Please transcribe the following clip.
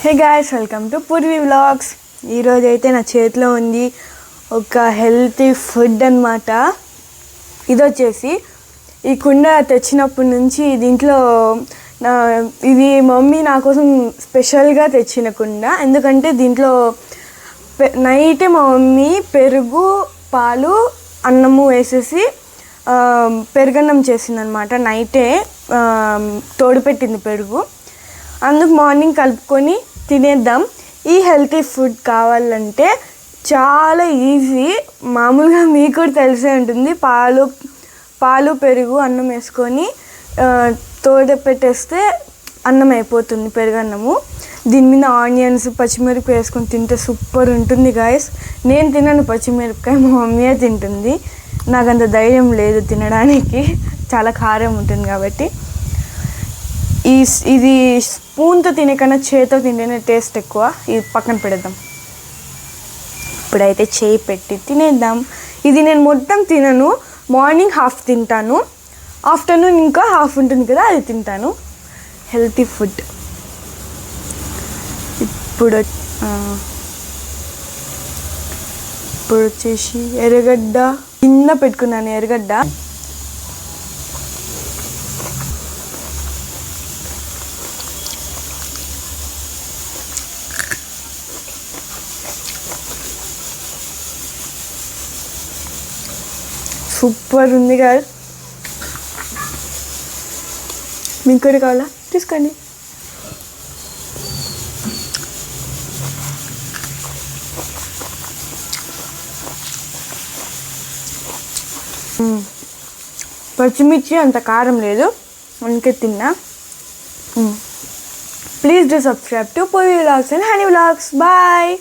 Hey guys, welcome to Purvi vlogs. ఈరోజు అయితే నా చేతిలో ఉంది ఒక హెల్తీ ఫుడ్ అన్నమాట. ఇది వచ్చేసి ఈ కుండ తెచ్చినప్పటి నుంచి దీంట్లో ఇది మమ్మీ నా కోసం స్పెషల్గా తెచ్చిన కుండ. ఎందుకంటే దీంట్లో నైటే మా మమ్మీ పెరుగు, పాలు, అన్నము వేసేసి పెరుగన్నం చేసిందనమాట. నైటే తోడుపెట్టింది పెరుగు. అందుకు మార్నింగ్ కలుపుకొని తినేద్దాం. ఈ హెల్తీ ఫుడ్ కావాలంటే చాలా ఈజీ. మామూలుగా మీకు కూడా తెలిసే ఉంటుంది. పాలు పెరుగు అన్నం వేసుకొని తోడపెట్టేస్తే అన్నం అయిపోతుంది, పెరుగన్నము. దీని మీద ఆనియన్స్, పచ్చిమిరపకాయ వేసుకొని తింటే సూపర్ ఉంటుంది గాయస్. నేను తినను పచ్చిమిరపకాయ, మా మమ్మీయే తింటుంది. నాకు అంత ధైర్యం లేదు తినడానికి, చాలా కారం ఉంటుంది కాబట్టి. ఇది స్పూన్తో తినే కన్నా చేతితో తింటేనే టేస్ట్ ఎక్కువ. ఇది పక్కన పెడదాం. ఇప్పుడైతే చేయి పెట్టి తినేద్దాం. ఇది నేను మొత్తం తినను. మార్నింగ్ హాఫ్ తింటాను, ఆఫ్టర్నూన్ ఇంకా హాఫ్ ఉంటుంది కదా, అది తింటాను. Healthy food. ఇప్పుడు వచ్చేసి ఎర్రగడ్డ చిన్న పెట్టుకున్నాను. ఎర్రగడ్డ సూపర్ ఉంది కదా. మీకు కూడా కావాలా? తీసుకోండి. పచ్చిమిర్చి అంత కారం లేదు, అందుకే తిన్నా. Please do subscribe to Purvi vlogs and Honey vlogs. Bye.